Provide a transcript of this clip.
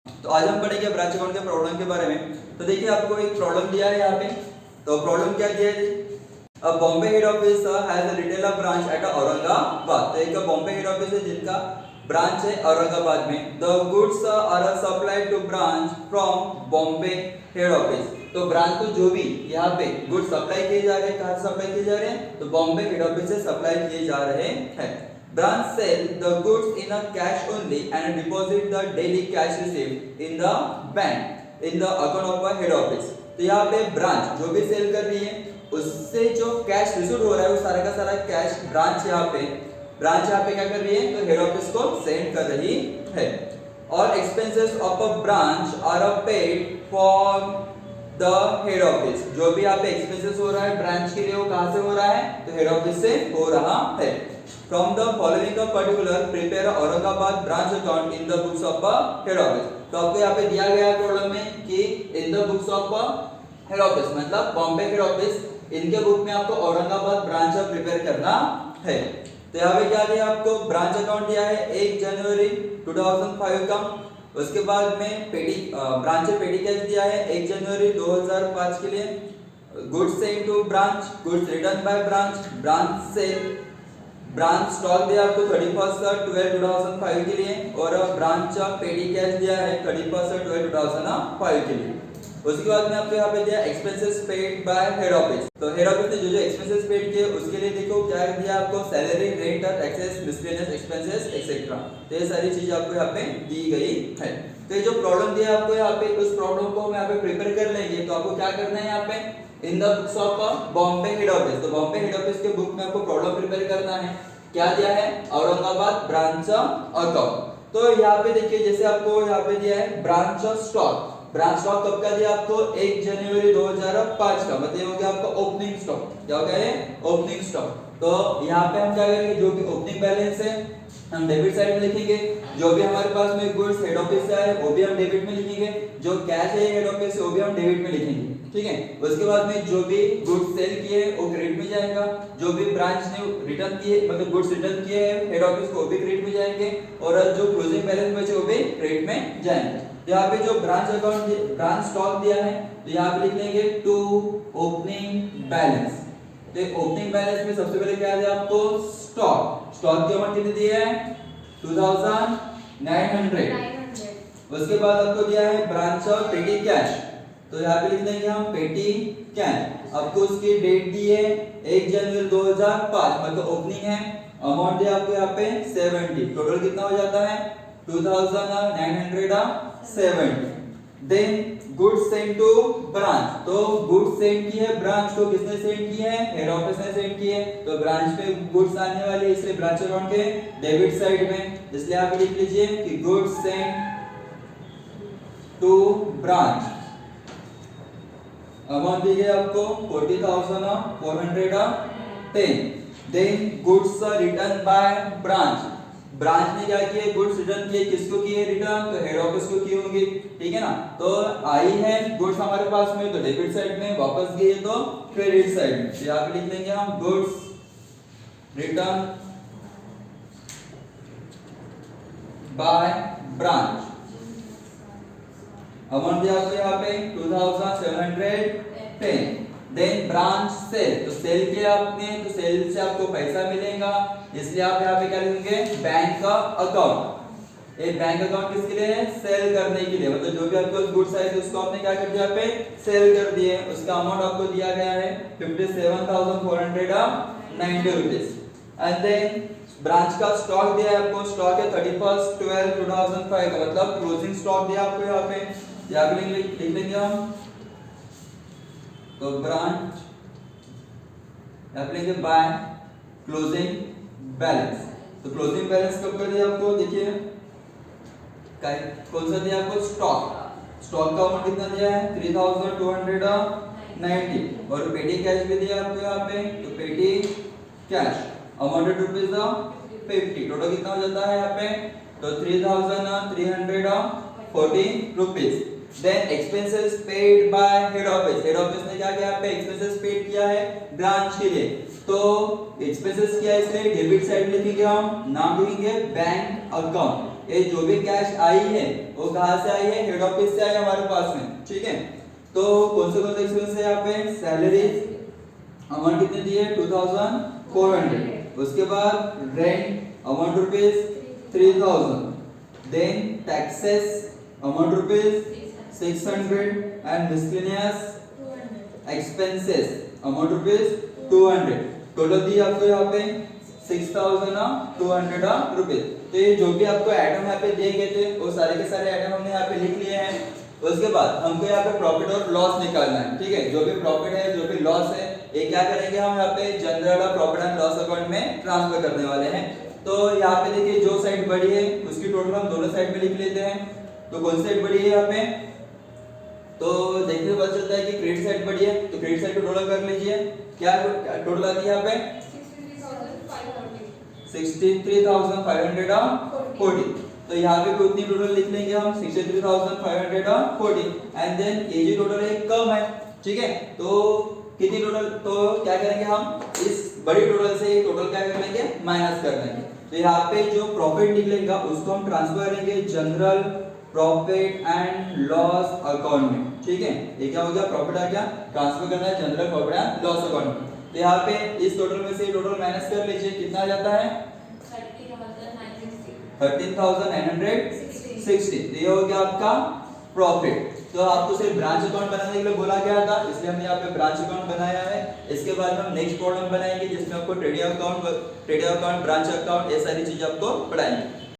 तो आज हम पढ़ेंगे ब्रांच अकाउंट के प्रॉब्लम के बारे में। तो देखिए आपको एक प्रॉब्लम दिया है यहाँ पे। तो प्रॉब्लम क्या दिया है? Bombay head office has a retail branch at Aurangabad. तो एक बॉम्बे हेड ऑफिस है जिनका ब्रांच है औरंगाबाद में। The goods are supplied to branch from Bombay head office. तो ब्रांच को जो भी यहाँ पे गुड्स सप्लाई किए जा रहे हैं, कहाँ से सप्लाई किए जा रहे हैं? तो बॉम्बे हेड ऑफिस से सप्लाई किए जा रहे हैं। Branch sell the goods in a cash only and deposit the daily cash received in the bank in the account of a head office। तो यहाँ पे ब्रांच जो भी सेल कर रही है उससे जो कैश रिसीव हो रहा है वो सारा का सारा कैश ब्रांच यहाँ पे क्या कर रही है? तो हेड ऑफिस को सेंड कर रही है। और expenses of a branch are paid for the head office. जो भी यहाँ पे एक्सपेंसेस हो रहा है ब्रांच के लिए वो कहाँ से हो रहा है? तो हेड ऑफिस से हो रहा है। From the following a particular prepare Aurangabad branch account in the books of a head office। तो आपको यहाँ पे दिया गया है प्रॉब्लम में कि in the books of a head office मतलब बॉम्बे हेड ऑफिस, इनके बुक में आपको औरंगाबाद ब्रांच प्रिपेयर करना है। तो यहाँ पे क्या दिया आपको? ब्रांच अकाउंट दिया है 1 जनवरी 2005 का। उसके बाद में ब्रांच पेटी कैश दिया है 1 जनवरी 2005 के लिए। Goods send to branch, goods return by branch, branch sale, branch stock दिया आपको 31/12/2005 के लिए। और ब्रांच पेडी कैश दिया है 31/12/2005 के लिए। उसके बाद में आपको यहाँ पे दिया expenses paid by head office. तो हेड ऑफिस ने जो एक्सपेंसेस पेड किए उसके लिए देखो क्या दिया आपको? Salary, rent, taxes, miscellaneous expenses etcetera. तो ये सारी चीज आपको यहाँ पे दी गई है। तो ये जो प्रॉब्लम दिया आपको यहाँ पे, उस प्रॉब्लम को हम यहाँ पे प्रिपेयर कर लेंगे। तो आपको क्या करना है यहाँ पे? In the books of Bombay head office. तो बॉम्बे हेड ऑफिस के बुक में आपको प्रॉब्लम प्रिपेयर करना है। क्या दिया है? Aurangabad branch account. तो यहाँ पे देखिए जैसे आपको यहाँ पे दिया है ब्रांच स्टॉक। ब्रांच स्टॉक कब का दिया आपको? 1 जनवरी 2005 का। मतलब हो गया आपका ओपनिंग स्टॉक। क्या हो गया ये? Opening stock. तो यहाँ पे हम क्या करेंगे? जो भी ओपनिंग बैलेंस है हम डेबिट साइड में लिखेंगे। जो भी हमारे पास में गुड्स हेड ऑफिस से आए वो भी हम डेबिट में लिखेंगे। जो कैश है हेड ऑफिस से वो भी हम डेबिट में लिखेंगे। ठीक है। उसके बाद में जो भी गुड्स सेल किए वो क्रेडिट में जाएगा। जो भी ब्रांच ने रिटर्न किए मतलब गुड्स रिटर्न किए हैं हेड ऑफिस को वो भी क्रेडिट में जाएंगे। और जो क्लोजिंग बैलेंस बचे वो भी क्रेडिट में जाएंगे। यहाँ पे जो ब्रांच स्टॉक दिया है तो यहाँ पे लिख लेंगे टू ओपनिंग बैलेंस। तो ओपनिंग बैलेंस में सबसे पहले क्या दिया आपको? स्टॉक की अमाउंट कितनी दी है? 2900। उसके बाद आपको दिया है ब्रांच ऑफ पेटी कैश। तो यहाँ पे लिख लेंगे हम पेटी कैश। आपको उसकी डेट दी है 1 जनवरी 2005 मतलब ओपनिंग है। अमाउंट दिया आपको यहाँ पे 70। टोटल कितना हो जाता है? 2970। Then goods send to branch. तो गुड्स सेंड की है ब्रांच को, किसने सेंड की है? हेड ऑफिस ने सेंड की है। तो ब्रांच पे गुड्स आने वाले इसलिए ब्रांच अकाउंट के डेबिट साइड में, इसलिए आप लिख लीजिए कि goods send to branch. Amount दी है आपको 40,410। Then goods return by branch. Branch ने क्या किया? गुड्स रिटर्न किए। किसको किए रिटर्न? तो हेड ऑफिस को किए होंगे। ठीक है ना। तो आई है गुड्स हमारे पास में तो डेबिट साइड में, वापस गई तो क्रेडिट साइड में। तो यहाँ पे लिख लेंगे हम goods return by branch. Amount दिया आपको यहाँ पे 2710। Then branch sale. तो सेल किया आपने तो सेल से आपको पैसा मिलेगा, इसलिए आप यहाँ पे क्या लिखेंगे? बैंक का अकाउंट। एक बैंक अकाउंट किसके लिए है? सेल करने के लिए। मतलब जो भी आपके पास गुड्स आए थे उसको आपने क्या कर दिया? पे सेल कर दिए। उसका अमाउंट आपको दिया गया है 57,490 रुपीस। एंड देन ब्रांच का स्टॉक दिया है आपको। स्टॉक है 31/12/2005 का मतलब क्लोजिंग स्टॉक दिया आपको यहाँ पे। यहाँ पे लिख लेंगे हम। तो ब्रांच यहाँ पे लेंगे बाय क्लोजिंग बैलेंस। तो क्लोजिंग बैलेंस कब कर दिया आपको? देखिए कौन सा दिया आपको? स्टॉक का अमाउंट कितना दिया है? 3290। और पेटी कैश भी दिया आपको यहाँ पे। तो पेटी कैश अमाउंट ₹50। टोटल कितना हो जाता है यहाँ पे? तो 3340 rupees. Then expenses paid by head office. Head office ने क्या किया? पे एक्सपेंसेस पेड किया है ब्रांच के लिए। तो एक्सपेंसेस किया है इसलिए डेबिट साइड लिखेंगे हम, नाम लिखेंगे बैंक अकाउंट। ये जो भी कैश आई है वो कहाँ से आई है, हेड ऑफिस से आई हमारे पास में, ठीक है। तो कौन से एक्सपेंस है यहाँ पे, सैलरी अमाउंट कितनी दी है 2400, उसके बाद rent amount rupees 3000, then taxes amount rupees 600 and miscellaneous expenses amount rupees 200, total दी आपको यहाँ पे 6200 रुपीज। तो ये जो भी आपको आइटम यहाँ पे दिए गए थे वो सारे के सारे आइटम हमने यहाँ पे लिख लिए हैं। उसके बाद हमको यहाँ पे प्रॉफिट और लॉस निकालना है, ठीक है। जो भी प्रॉफिट है जो भी लॉस है ये क्या करेंगे हम यहाँ पे general profit and loss account में ट्रांसफर करने वाले हैं। तो यहाँ पे देखिए जो साइड बड़ी है उसकी टोटल हम दोनों साइड में लिख लेते हैं। तो कौन सी साइड बड़ी है यहाँ पे, तो देखने से पता चलता है कि क्रेडिट साइड बड़ी है, तो क्रेडिट साइड को टोटल कर लीजिए। क्या टोटल आती है यहाँ पे 63,540। तो यहाँ पे कितनी टोटल लिख लेंगे हम 63,540 एंड देन ये जो टोटल है कम है, ठीक है। तो कितनी टोटल, तो क्या करेंगे हम इस बड़ी टोटल से टोटल क्या कर लेंगे, माइनस कर देंगे। तो यहाँ पे जो प्रॉफिट निकलेगा उसको हम ट्रांसफर करेंगे general profit and loss account में, ठीक है। ये क्या हो गया, प्रॉफिट आ गया, ट्रांसफर करना है general profit and loss account में। तो यहाँ पे इस टोटल में से टोटल माइनस कर लीजिए, कितना आ जाता है 13,960। तो ये हो गया आपका प्रॉफिट। तो आपको सिर्फ ब्रांच अकाउंट बनाने के लिए बोला गया था, इसलिए हमने यहाँ पे ब्रांच अकाउंट बनाया है। इसके बाद हम नेक्स्ट प्रॉब्लम बनाएंगे जिसमें आपको ट्रेडिंग अकाउंट, ब्रांच अकाउंट, ये सारी चीजें आपको पढ़ाएंगे।